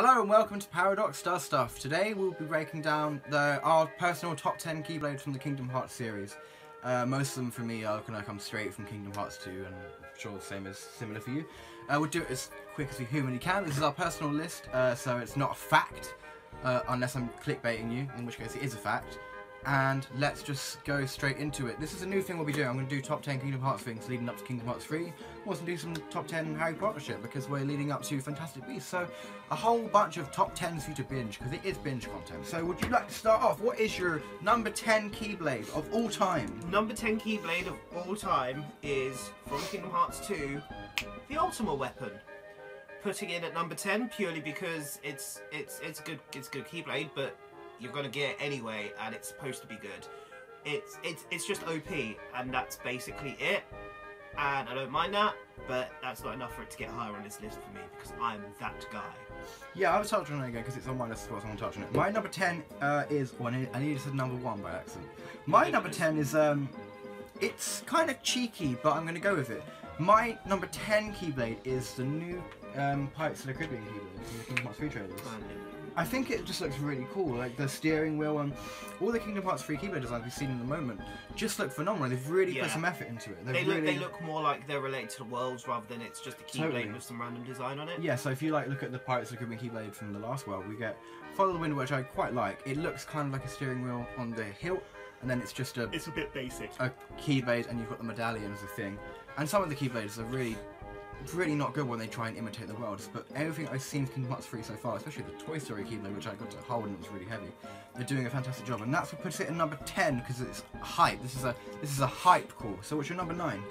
Hello and welcome to ParadoxDoesStuff. Today we'll be breaking down our personal top 10 Keyblades from the Kingdom Hearts series. Most of them for me are going to come straight from Kingdom Hearts 2, and I'm sure the same is similar for you. We'll do it as quick as we humanly can. This is our personal list, so it's not a fact, unless I'm clickbaiting you, in which case it is a fact. And let's just go straight into it. This is a new thing we'll be doing. I'm going to do top 10 Kingdom Hearts things leading up to Kingdom Hearts 3. We'll also do some top 10 Harry Potter shit because we're leading up to Fantastic Beasts. So a whole bunch of top 10s for you to binge because it is binge content. So would you like to start off? What is your number 10 Keyblade of all time? Number 10 Keyblade of all time is from Kingdom Hearts 2, the Ultima Weapon. Putting in at number 10 purely because it's a good Keyblade, but you're gonna get it anyway, and it's supposed to be good. It's just OP, and that's basically it. And I don't mind that, but that's not enough for it to get higher on this list for me because I'm that guy. Yeah, I'll touch on it again because it's on my list as well, so I want to touch on it. My number 10 is, well, I nearly said number 1 by accident. My number 10 is, it's kind of cheeky, but I'm going to go with it. My number 10 Keyblade is the new Pirates of the Caribbean Keyblade from the Kingdom Hearts 3 trailers. I think it just looks really cool, like the steering wheel and all the Kingdom Hearts 3 Keyblade designs we've seen in the moment just look phenomenal. They've really put some effort into it. They look more like they're related to the worlds rather than it's just a Keyblade with some random design on it. Yeah, so if you look at the Pirates of the Caribbean Keyblade from the last world, we get Follow the Wind, which I quite like. It looks kind of like a steering wheel on the hilt, and then it's just it's a bit basic. A Keyblade, and you've got the medallion as a thing. And some of the Keyblades are really not good when they try and imitate the worlds, but everything I've seen from Kingdom Hearts 3 so far, especially the Toy Story Keyblade, which I got to hold and it was really heavy, they're doing a fantastic job, and that's what puts it in number 10 because it's hype. This is a hype call. So what's your number 9?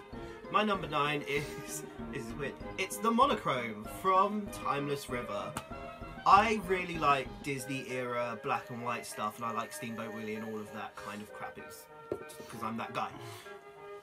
My number 9 is weird. It's the Monochrome from Timeless River. I really like Disney era black and white stuff, and I like Steamboat Willie and all of that kind of crap. It's because I'm that guy.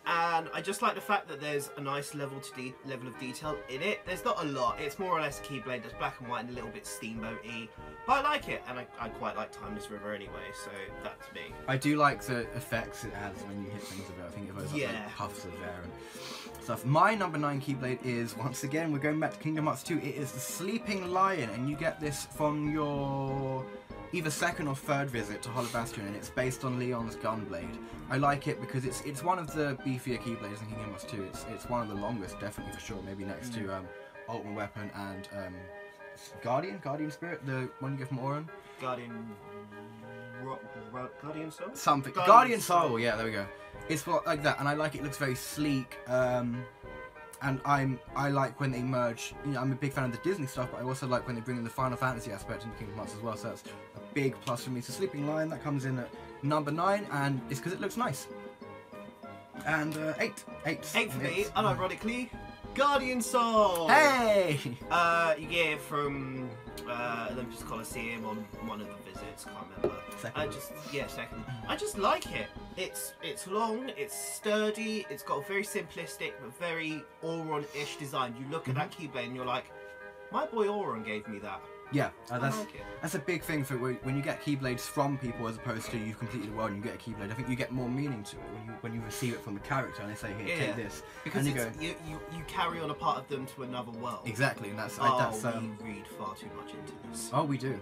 And I just like the fact that there's a nice level of detail in it. There's not a lot. It's more or less a Keyblade that's black and white and a little bit steamboat-y. But I like it, and I quite like Timeless River anyway, so that's me. I do like the effects it has when you hit things with it. I think it goes up like puffs of air and stuff. My number 9 Keyblade is, once again, we're going back to Kingdom Hearts 2. It is the Sleeping Lion, and you get this from your either second or third visit to Hollow Bastion, and it's based on Leon's Gunblade. I like it because it's one of the beefier Keyblades in Kingdom Hearts 2. It's one of the longest, definitely for sure. Maybe next to Ultimate Weapon and Guardian Spirit, the one you get from Auron. Guardian Soul? Something. Guardian Soul, yeah, there we go. It's like that, and I like it. It looks very sleek. And I like when they merge. You know, I'm a big fan of the Disney stuff, but I also like when they bring in the Final Fantasy aspect into Kingdom Hearts as well. So that's a big plus for me. So Sleeping Lion, that comes in at number 9, and it's because it looks nice. And 8 for me, unironically, Guardian Soul. Hey! You get it from Olympus Coliseum on one of the visits. Can't remember. Second. I just like it. It's long, it's sturdy, it's got a very simplistic but very Auron-ish design. You look at that Keyblade and you're like, my boy Auron gave me that. Yeah, that's a big thing for when you get Keyblades from people as opposed to you've completed the world and you get a Keyblade. I think you get more meaning to it when you receive it from the character and they say, here, take this. Because you carry on a part of them to another world. Exactly, and that's we read far too much into this. Oh, we do.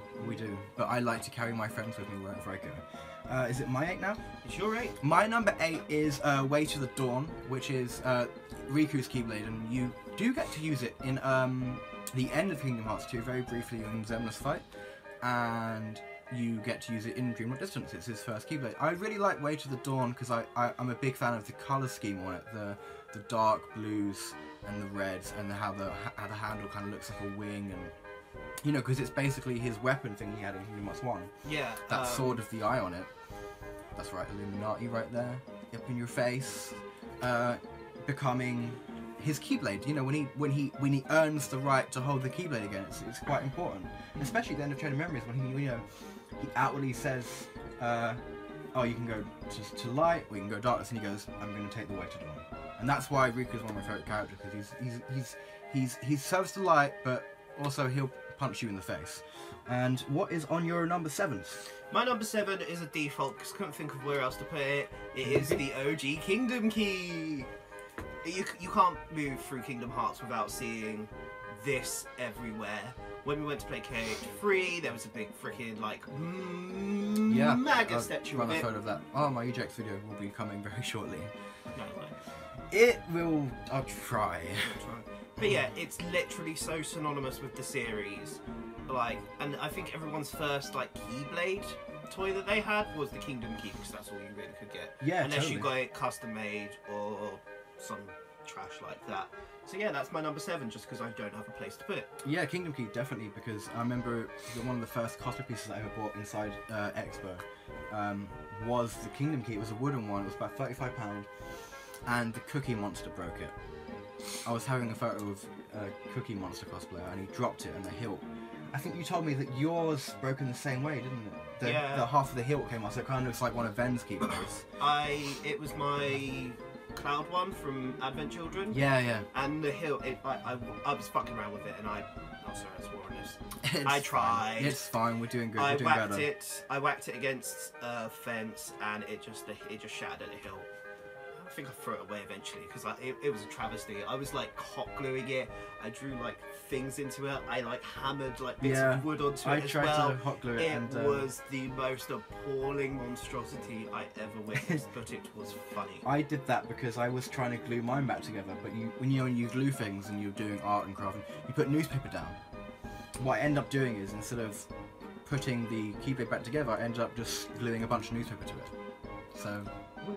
But I like to carry my friends with me wherever I go. Is it my 8 now? It's your 8. My number 8 is Way to the Dawn, which is Riku's Keyblade, and you do get to use it in the end of Kingdom Hearts 2, very briefly in Xemnas fight, and you get to use it in Dream Not Distance. It's his first Keyblade. I really like Way to the Dawn because I'm a big fan of the colour scheme on it, the dark blues and the reds, and how the handle kind of looks like a wing, and you know, because it's basically his weapon thing he had in Kingdom Hearts 1. Yeah. That sword of the eye on it. That's right, Illuminati right there, up in your face, becoming his Keyblade. You know, when he earns the right to hold the Keyblade again, it's quite important. Especially at the end of Chain of Memories when he outwardly says, oh, you can go to light or you can go darkness, and he goes, I'm going to take the way to dawn. And that's why Riku is one of my favourite characters, because he serves the light, but also he'll punch you in the face. And what is on your number 7? My number 7 is a default because I couldn't think of where else to put it. It is the OG Kingdom Key. You can't move through Kingdom Hearts without seeing this everywhere. When we went to play KH3, there was a big freaking like mega statue run of a it. photo of that. Oh, my eject video will be coming very shortly. No way. It will. I'll try. But yeah, it's literally so synonymous with the series. Like, and I think everyone's first like Keyblade toy that they had was the Kingdom Key, because that's all you really could get. Yeah, unless totally. you got it custom made or some trash like that. So yeah, that's my number 7, just because I don't have a place to put it. Yeah, Kingdom Key definitely, because I remember one of the first cosplay pieces I ever bought inside Expo was the Kingdom Key. It was a wooden one. It was about £35, and the Cookie Monster broke it. I was having a photo of a Cookie Monster cosplayer, and he dropped it on the hilt. I think you told me that yours broke in the same way, didn't it? The half of the hilt came off, so it kind of looks like one of Ven's Keyblades. It was my Cloud one from Advent Children. Yeah. And the hilt, I was fucking around with it, and oh sorry, I swore on this. It's I tried. Fine. It's fine. We're doing good. I We're doing better. I whacked it against a fence, and it just shattered at the hilt. I think I threw it away eventually, because it was a travesty. I was like hot gluing it. I drew like things into it. I like hammered like bits of wood onto it as well. I tried to hot glue it. It was the most appalling monstrosity I ever witnessed, but it was funny. I did that because I was trying to glue mine back together, but when you glue things and you're doing art and crafting, you put newspaper down. What I end up doing is, instead of putting the Keyblade back together, I end up just gluing a bunch of newspaper to it. So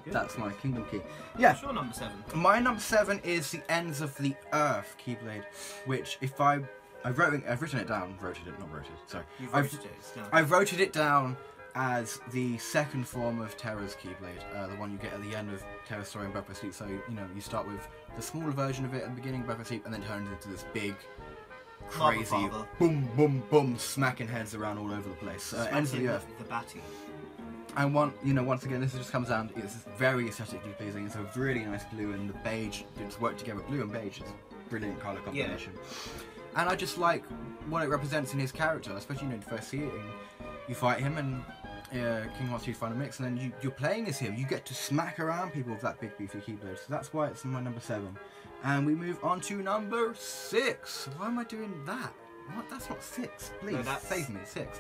that's my Kingdom Key. Yeah. What's your number 7? My number 7 is the Ends of the Earth Keyblade, which I've written it down. Sorry. You've rotated it down. I've rotated it down as the second form of Terra's Keyblade, the one you get at the end of Terra's story in Breath of Sleep. So you start with the smaller version of it at the beginning of Breath of Sleep, and then turns into this big, crazy, boom, boom, boom, smacking heads around all over the place. Ends of the Earth. The Batty. And once again, this just comes down. It's very aesthetically pleasing. It's a really nice blue, and the beige. It's worked together. Blue and beige is a brilliant color combination. Yeah. And I just like what it represents in his character, especially when you first see it. And you fight him, and King Hearts 2 Final Mix, and then you're playing as him. You get to smack around people with that big beefy keyblade. So that's why it's my number 7. And we move on to number 6. Why am I doing that? What? That's not 6. Please save me. 6.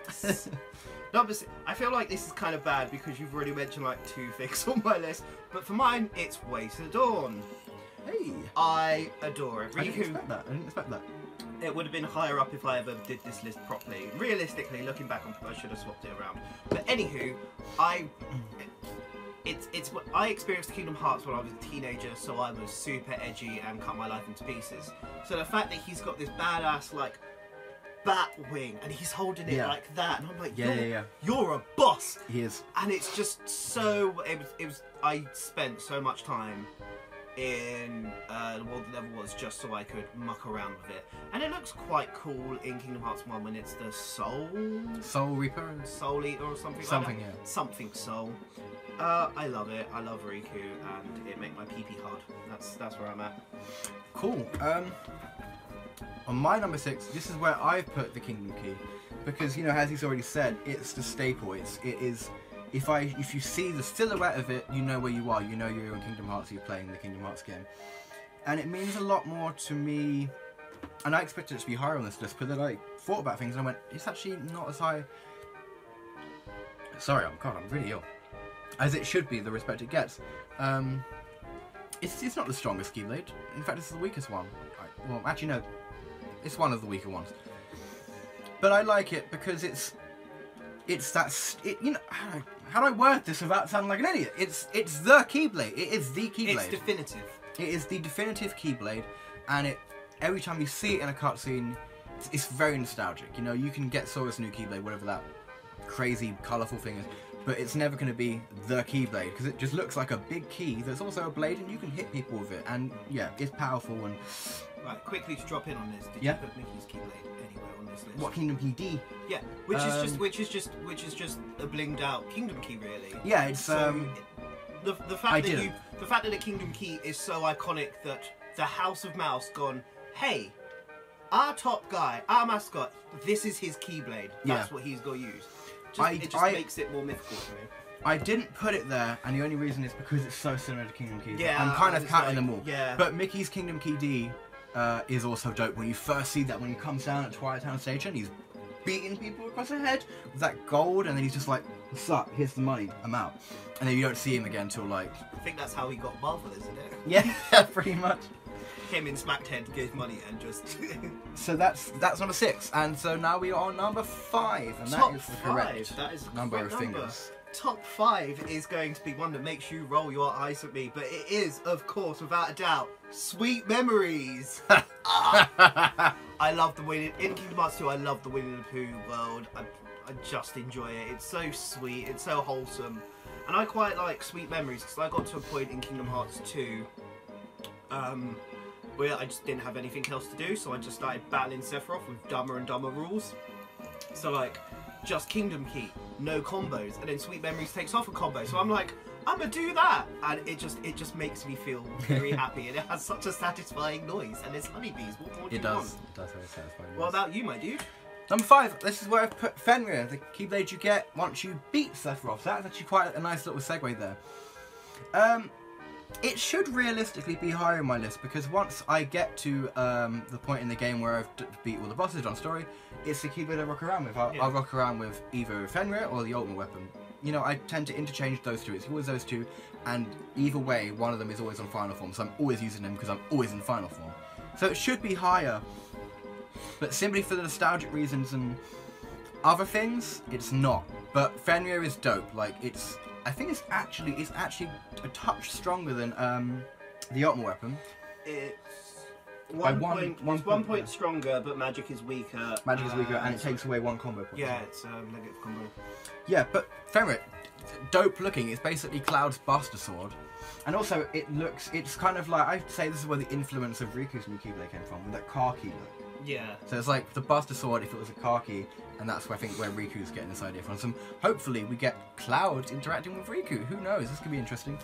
6. Number 6. I feel like this is kind of bad because you've already mentioned like 2 things on my list, but for mine, it's Way to Dawn. Hey. I adore it. I didn't expect that. It would have been higher up if I ever did this list properly. Realistically, looking back on, I should have swapped it around. But anywho, I experienced Kingdom Hearts when I was a teenager, so I was super edgy and cut my life into pieces. So the fact that he's got this badass like bat wing and he's holding it like that, and I'm like, you're a boss. He is. And it's just so I spent so much time in the world that never was, just so I could muck around with it. And it looks quite cool in Kingdom Hearts 1 when it's the Soul Reaper, Soul Eater or something like that. Something Soul. I love it. I love Riku, and it make my pee-pee hard. That's where I'm at. Cool. On my number 6, this is where I've put the Kingdom Key, because as he's already said, it's the staple. It is. If you see the silhouette of it, you know where you are. You know you're in Kingdom Hearts. You're playing the Kingdom Hearts game, and it means a lot more to me. And I expected it to be higher on this list, but then I thought about things and I went, it's actually not as high. Sorry, I'm really ill. As it should be, the respect it gets. It's not the strongest Keyblade. In fact, it's the weakest one. Well, actually no, it's one of the weaker ones. But I like it because it's how do I word this without sounding like an idiot? It's the Keyblade. It is the Keyblade. It's definitive. It is the definitive Keyblade, and every time you see it in a cutscene, it's very nostalgic. You can get Sora's new Keyblade, whatever that crazy, colourful thing is, but it's never going to be the Keyblade because it just looks like a big key that's also a blade, and you can hit people with it. And yeah, it's powerful. And right, quickly to drop in on this. Did you put Mickey's Keyblade anywhere on this list? What, Kingdom Key D? Yeah, which is just a blinged out Kingdom Key, really. Yeah, it's the fact that the Kingdom Key is so iconic that the House of Mouse gone, hey, our top guy, our mascot, this is his Keyblade. That's what he's gonna use. It just makes it more mythical to me. I didn't put it there, and the only reason is because it's so similar to Kingdom Key. Yeah, I'm kind of counting them all. Yeah. But Mickey's Kingdom Key D is also dope. When you first see that, when he comes down at Twilight Town Station, he's beating people across the head with that gold, and then he's just like, what's up, here's the money, I'm out. And then you don't see him again until like... I think that's how he got Marvel, isn't it? Yeah, pretty much. Came in, smacked head, gave money, and just... So that's number 6, and so now we are on number 5, and Top that is the correct 5. That is the number correct of number. fingers. Top 5 is going to be one that makes you roll your eyes at me, but it is, of course, without a doubt, Sweet Memories. I love the Winnie... In Kingdom Hearts 2, I love the Winnie the Pooh world. I just enjoy it. It's so sweet. It's so wholesome. And I quite like Sweet Memories, because I got to a point in Kingdom Hearts 2 where I just didn't have anything else to do, so I just started battling Sephiroth with dumber and dumber rules. So, like, just Kingdom Key, no combos, and then Sweet Memories takes off a combo. So I'm like, I'm gonna do that, and it just makes me feel very happy, and it has such a satisfying noise. And there's honeybees. What more do you want? It does have a satisfying noise. What about you, my dude? Number 5, this is where I've put Fenrir, the Keyblade you get once you beat Sephiroth. So that's actually quite a nice little segue there. It should realistically be higher in my list, because once I get to the point in the game where I've beat all the bosses, done story, it's the Keyblade I rock around with. I'll rock around with either Fenrir or the ultimate weapon. You know, I tend to interchange those two. It's always those two, and either way, one of them is always on final form, so I'm always using them because I'm always in final form. So it should be higher, but simply for the nostalgic reasons and other things, it's not. But Fenrir is dope. Like, I think it's actually a touch stronger than the ultimate weapon. It's one point stronger, but magic is weaker. Magic is weaker, and it takes away one combo point. Yeah, it's a negative combo. Yeah, but Fenrir, dope looking. It's basically Cloud's Buster Sword. And also, it's kind of like, I'd say this is where the influence of Riku's new Keyblade came from, with that khaki look. Yeah. So it's like the Buster Sword if it was a khaki, and that's where I think where Riku's getting this idea from. So hopefully we get Cloud interacting with Riku. Who knows? This could be interesting.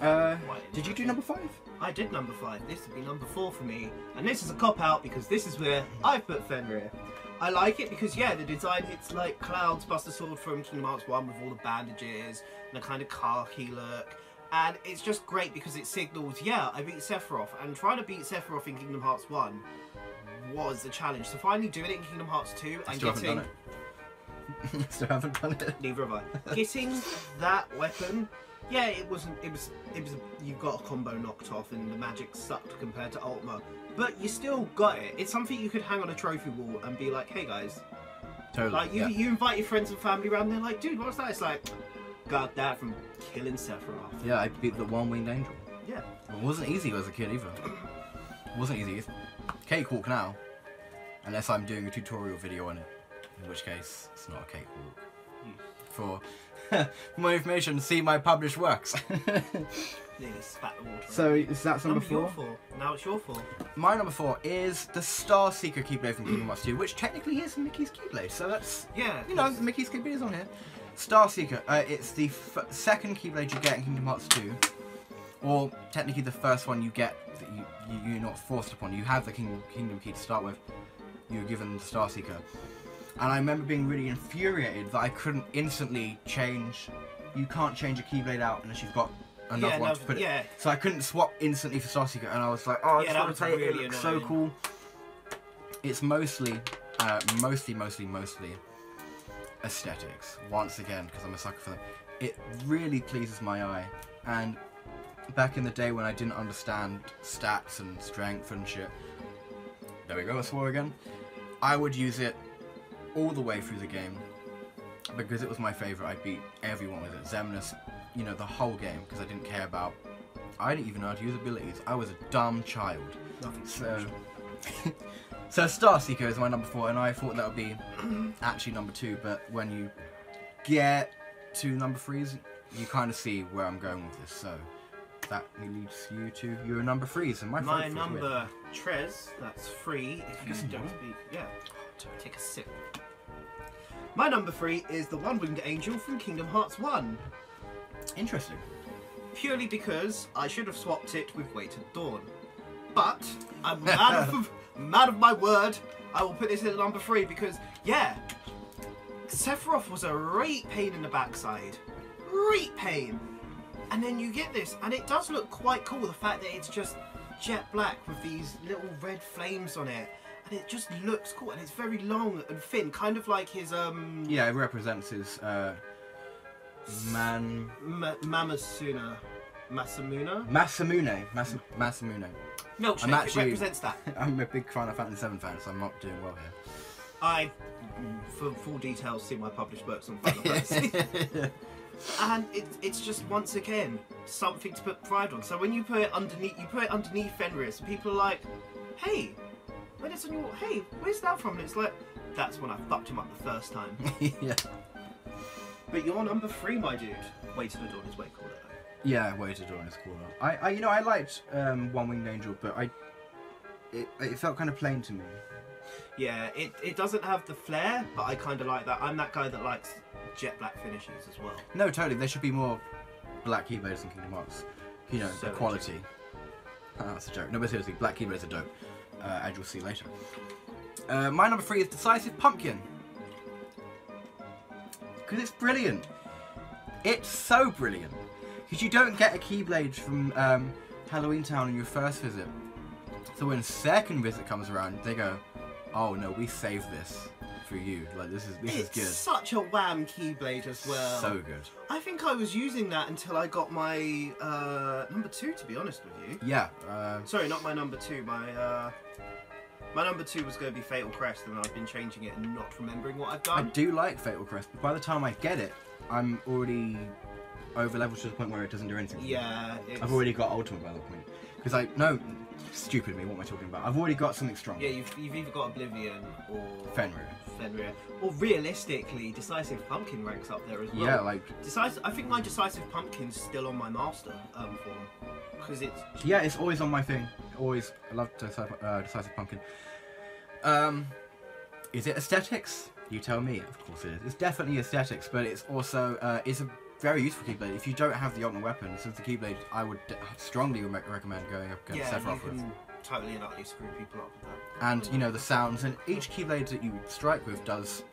Did you do number 5? I did number 5. This would be number 4 for me. And this is a cop-out because this is where I put Fenrir. I like it because, yeah, the design hits like Cloud's Buster Sword from Kingdom Hearts 1 with all the bandages and the kind of khaki look. And it's just great because it signals, yeah, I beat Sephiroth. And trying to beat Sephiroth in Kingdom Hearts 1 was the challenge. So finally doing it in Kingdom Hearts 2 and getting... Still haven't done it. Neither have I. Getting that weapon, yeah, it was you got a combo knocked off and the magic sucked compared to Ultima, but you still got it. It's something you could hang on a trophy wall and be like, hey guys, totally. Like you invite your friends and family around, they're like, dude, what's that? It's like, got that from killing Sephiroth. Yeah, I beat the one-winged angel. Yeah. It wasn't easy as a kid either. It wasn't easy. It's cakewalk now, unless I'm doing a tutorial video on it. In which case, it's not a cakewalk. For more information, see my published works. Nearly spat the water. So, is that number 4? Now it's your 4. My number 4 is the Star Seeker Keyblade from Kingdom Hearts 2, which technically is Mickey's Keyblade. So that's, yeah, you know, Mickey's Keyblade is on here. Star Seeker, it's the second Keyblade you get in Kingdom Hearts 2. Or technically the first one you get that you're not forced upon. You have the Kingdom Key to start with. You're given the Star Seeker. And I remember being really infuriated that I couldn't instantly change. You can't change a Keyblade out unless you've got another one to put it. So I couldn't swap instantly for Star Seeker, and I was like, oh, I just want to play it. It looks so cool. It's mostly aesthetics. Once again, because I'm a sucker for them. It really pleases my eye. And back in the day when I didn't understand stats and strength and shit, there we go, I swore again. I would use it all the way through the game because it was my favourite. I beat everyone with it. Xemnas, you know, the whole game, because I didn't care about... I didn't even know how to use abilities. I was a dumb child. So Star Seeker is my number 4, and I thought that would be actually number 2, but when you get to number 3s, you kind of see where I'm going with this. So that leads you to your number 3s, and my number Trez, that's 3. If you don't speak, yeah. Take a sip. My number 3 is the one-winged angel from Kingdom Hearts 1. Interesting. Purely because I should have swapped it with Weighted Dawn. But I'm mad of my word. I will put this in number 3 because, yeah, Sephiroth was a right pain in the backside. Right pain. And then you get this, and it does look quite cool, the fact that it's just jet black with these little red flames on it, and it just looks cool. And it's very long and thin, kind of like his Yeah, it represents his Masamune. Masamune. Milkshake, it represents that. I'm a big Final Fantasy VII fan, so I'm not doing well here. For full details, see my published works on Final Fantasy. And it's just, once again, something to put pride on. So when you put it underneath, Fenris, people are like, hey, where's that from? And it's like, that's when I fucked him up the first time. Yeah. But you're number 3, my dude. Way to Adorn is way cooler. Yeah, Way to Dawn is cooler. I liked One Winged Angel, but it felt kind of plain to me. Yeah, it doesn't have the flair, but I kind of like that. I'm that guy that likes jet black finishes as well. No, totally. There should be more black Keyblades in Kingdom Hearts. You know, So the quality. That's a joke. No, but seriously, black Keyblades are dope. As you'll see later. My number 3 is Decisive Pumpkin. Because it's brilliant. It's so brilliant. Because you don't get a Keyblade from Halloween Town in your first visit. So when second visit comes around, they go, oh no, we saved this for you. Like, this is good. It's such a wham Keyblade as well. So good. I think I was using that until I got my number 2, to be honest with you. Yeah. Sorry, not my number 2. My number 2 was going to be Fatal Crest, and I've been changing it and not remembering what I've done. I do like Fatal Crest, but by the time I get it, I'm already over leveled to the point where it doesn't do anything. Yeah. I've already got Ultimate by that point. Because stupid me, what am I talking about? I've already got something strong. Yeah, you've either got Oblivion or Fenrir. Or realistically, Decisive Pumpkin ranks up there as well. Yeah, like... I think my Decisive Pumpkin's still on my master form. Because it's... Yeah, it's always on my thing. Always. I love Decisive Pumpkin. Is it aesthetics? You tell me. Of course it is. It's definitely aesthetics, but it's also... it's a very useful Keyblade. If you don't have the ultimate weapon, since the Keyblade, I would strongly recommend going up against Sephiroth with. Totally and utterly screw people up with that. And, you know, the sounds, and each Keyblade that you strike with does...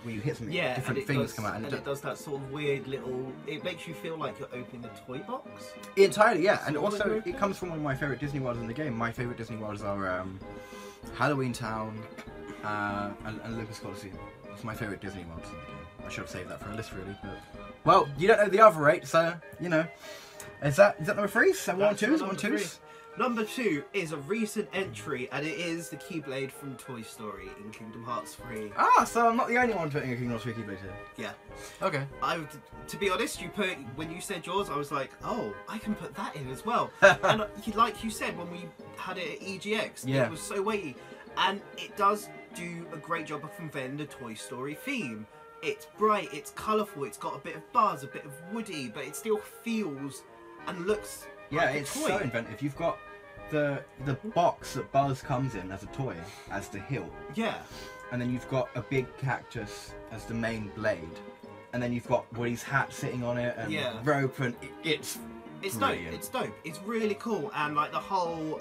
When you hit something, different things come out. And it does that sort of weird little... It makes you feel like you're opening a toy box. Entirely, yeah. And also, it comes from one of my favourite Disney worlds in the game. My favourite Disney worlds are Halloween Town and Olympus Coliseum. That's my favourite Disney worlds in the game. I should have saved that for a list, really. But... Well, you don't know the other 8, so, you know. Is that number 3? So one, twos? Number 2 is a recent entry, and it is the Keyblade from Toy Story in Kingdom Hearts 3. Ah, so I'm not the only one putting a Kingdom Hearts 3 Keyblade here. Yeah. Okay. To be honest, when you said yours, I was like, oh, I can put that in as well. And like you said, when we had it at EGX, it was so weighty. And it does do a great job of conveying the Toy Story theme. It's bright, it's colourful, it's got a bit of buzz, a bit of woody, but it still feels and looks like it's a toy. so inventive. You've got the box that Buzz comes in as a toy, as the hilt. Yeah. And then you've got a big cactus as the main blade. And then you've got Woody's hat sitting on it and rope, and it's brilliant. Dope. It's dope. It's really cool, and like the whole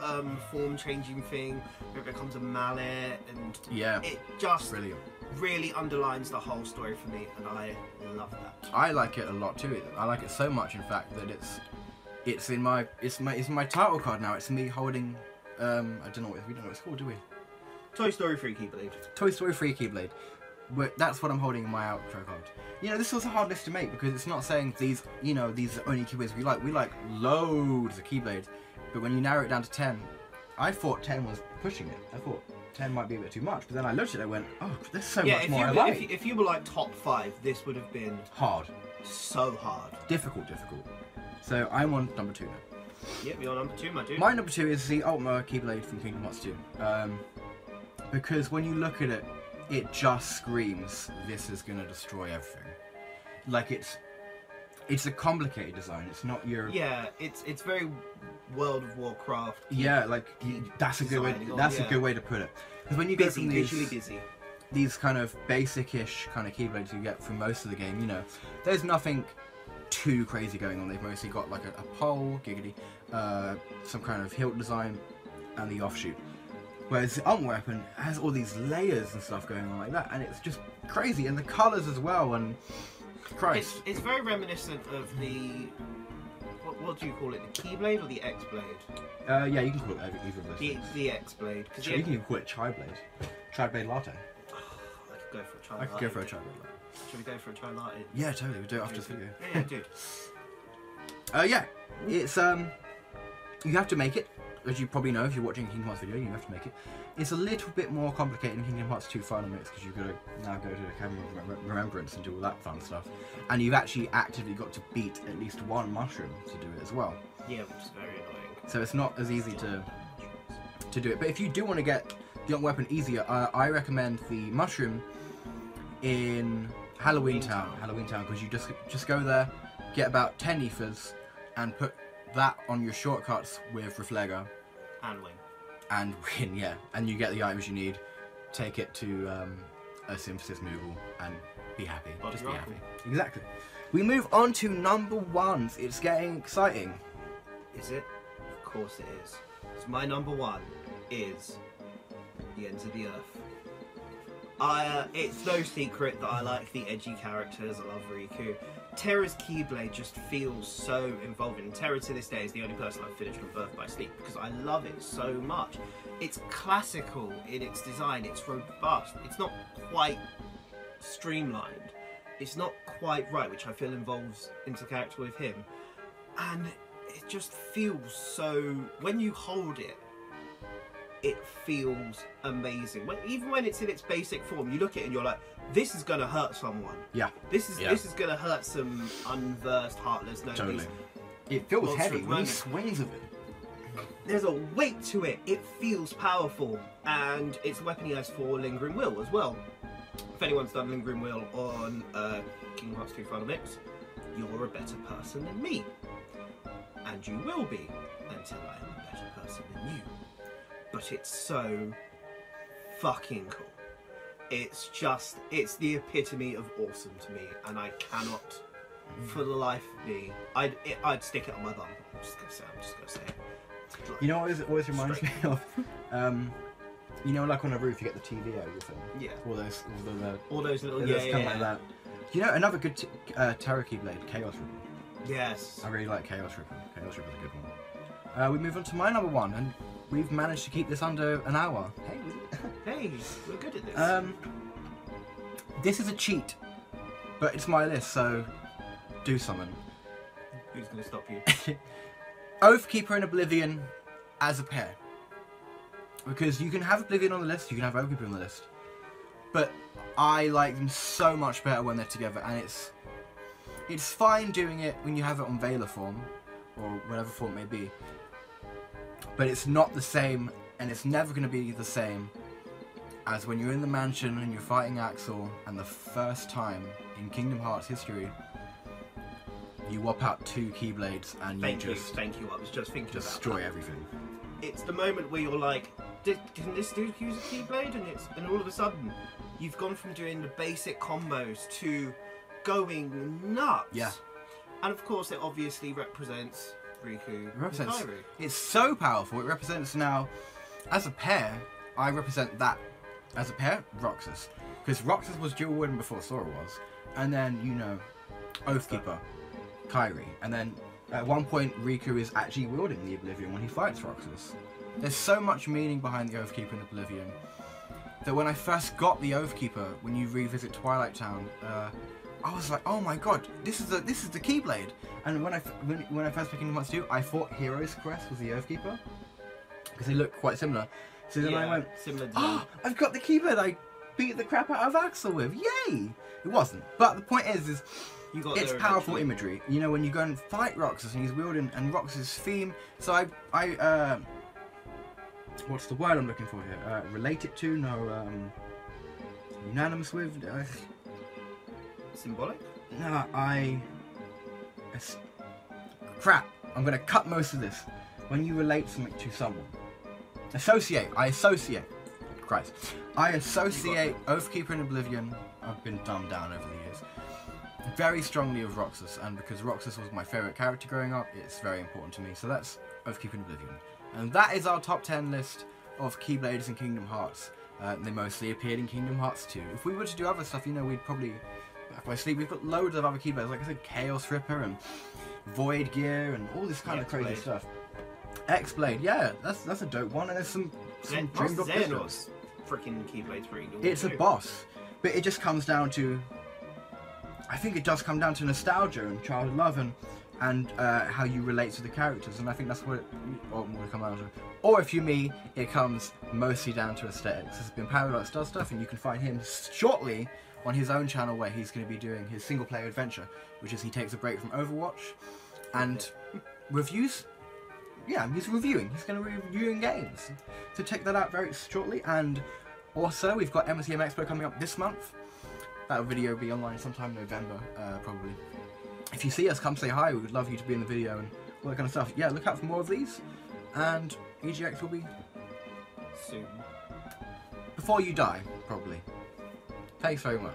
form changing thing, where it becomes a mallet, and it just brilliant. Really underlines the whole story for me, and I love that. I like it a lot too. I like it so much, in fact, that it's in my title card now. It's me holding we don't know what it's called, do we? Toy Story 3 Keyblade. Toy Story 3 Keyblade. That's what I'm holding in my outro card. You know, this was a hard list to make because it's not saying these are only Keyblades we like. We like loads of Keyblades, but when you narrow it down to 10, I thought 10 was pushing it. I thought 10 might be a bit too much, but then I looked at it and went, oh, there's so much more I like. If you were like top 5, this would have been hard. So hard. Difficult. So I'm on number 2 now. Yep, you're number 2, my dude. My number 2 is the Ultimate Keyblade from Kingdom Hearts 2. Because when you look at it, it just screams, this is going to destroy everything. Like, it's a complicated design. It's not your... Yeah, it's very World of Warcraft. Yeah, like, that's a good way. That's a good way to put it. Because when you go from these kind of basic-ish kind of Keyblades you get from most of the game, you know, there's nothing too crazy going on. They've mostly got like a pole, giggity, some kind of hilt design, and the offshoot. Whereas the ultimate weapon has all these layers and stuff going on like that, and it's just crazy, and the colours as well. And Christ, it's very reminiscent of the what do you call it? The Keyblade or the X-Blade? Yeah, you can call it either of those things. The X-Blade. Sure, you can even call it Chai-Blade. Chai-Blade latte. I could go for a chai I could go for a Chai-Blade latte. Should we go for a chai latte? Yeah, totally. We'll do it after this video. Yeah, dude. Yeah, it's you have to make it, as you probably know if you're watching a Kingdom Hearts video. You have to make it. It's a little bit more complicated in Kingdom Hearts 2 Final Mix because you've got to now go to the Cavern of Remembrance and do all that fun stuff, and you've actually actively got to beat at least one mushroom to do it as well. Yeah, which is very annoying. So it's not as easy to do it. But if you do want to get the weapon easier, I recommend the mushroom in Halloween Town, because you just go there, get about 10 ethers, and put that on your shortcuts with Reflegger. And win. And win, yeah. And you get the items you need, take it to a Synthesis Moogle, and be happy. Just be happy. Exactly. We move on to number 1. It's getting exciting. Is it? Of course it is. So my number 1 is the Ends of the Earth. It's no secret that I like the edgy characters. I love Riku. Terra's Keyblade just feels so involving. And Terra to this day is the only person I've finished with Birth by Sleep because I love it so much. It's classical in its design. It's robust. It's not quite streamlined. It's not quite right, which I feel involves into character with him. And it just feels so... When you hold it, it feels amazing. Even when it's in its basic form, you look at it and you're like, this is gonna hurt someone. Yeah. This is gonna hurt some unversed, heartless nobodies. Totally. It feels heavy when he swings of it. There's a weight to it. It feels powerful, and it's a weapon he has for Lingering Will as well. If anyone's done Lingering Will on Kingdom Hearts 2 Final Mix, you're a better person than me, and you will be until I am a better person than you. But it's so fucking cool. It's the epitome of awesome to me, and I cannot, for the life of me, I'd stick it on my bum. I'm just gonna say it. Like, you know what it always reminds me of? You know, like on a roof, you get the TV over your phone. Yeah. All those little like that. You know, another good Terra Keyblade, Chaos Ripple. Yes. I really like Chaos Ripple. Chaos Ripple's a good one. We move on to my number 1, and we've managed to keep this under an hour. Hey, we're good at this. This is a cheat, but it's my list, so do something. Who's going to stop you? Oathkeeper and Oblivion as a pair. Because you can have Oblivion on the list, you can have Oathkeeper on the list. But I like them so much better when they're together, and it's fine doing it when you have it on Veiler form, or whatever form it may be. But it's not the same, and it's never going to be the same as when you're in the mansion and you're fighting Axel, and the first time in Kingdom Hearts history, you whop out 2 Keyblades and Thank you. I was just thinking destroy about that. everything. It's the moment where you're like, can this dude use a Keyblade? And all of a sudden, you've gone from doing the basic combos to going nuts. Yeah. And of course, it obviously represents Riku and Kairi. It's so powerful. It represents now, as a pair, I represent that. As a pair, Roxas. Because Roxas was dual wielding before Sora was. And then, you know, Oathkeeper, Kairi. And then, at one point, Riku is actually wielding the Oblivion when he fights Roxas. There's so much meaning behind the Oathkeeper and Oblivion that when I first got the Oathkeeper, when you revisit Twilight Town, I was like, oh my god, this is the Keyblade. And when I first picked Kingdom Hearts 2, I thought Hero's Crest was the Oathkeeper because they look quite similar. So then I went, oh, I've got the Keyblade I beat the crap out of Axel with, yay! It wasn't. But the point is it's powerful imagery. You know, when you go and fight Roxas and he's wielding, and Roxas' theme. So I what's the word I'm looking for here? Relate it to? No, unanimous with? Symbolic? No, crap, I'm going to cut most of this. When you relate something to someone. I associate Oathkeeper and Oblivion, I've been dumbed down over the years, very strongly with Roxas, and because Roxas was my favourite character growing up, it's very important to me. So that's Oathkeeper and Oblivion. And that is our top 10 list of Keyblades in Kingdom Hearts. They mostly appeared in Kingdom Hearts 2. If we were to do other stuff, you know, we'd probably... Back by Sleep, we've got loads of other Keyblades, like I said, Chaos Ripper, and Void Gear and all this kind of crazy X-Blade. stuff. X-Blade, yeah, that's a dope one, and there's some Dream Block Xehanort's freaking Keyblade's pretty cool. It's a too. boss, but it just comes down to, I think it does come down to nostalgia and childhood love and how you relate to the characters, and I think that's what it will come down to. Or if you me, it comes mostly down to aesthetics. This has been ParadoxDoesStuff, and you can find him shortly on his own channel where he's going to be doing his single player adventure, which is he takes a break from Overwatch and reviews. Yeah, he's reviewing. He's going to be reviewing games. So check that out very shortly. And also, we've got MSGame Expo coming up this month. That video will be online sometime in November, probably. If you see us, come say hi. We would love you to be in the video and all that kind of stuff. Yeah, look out for more of these. And EGX will be soon. before you die, probably. Thanks very much.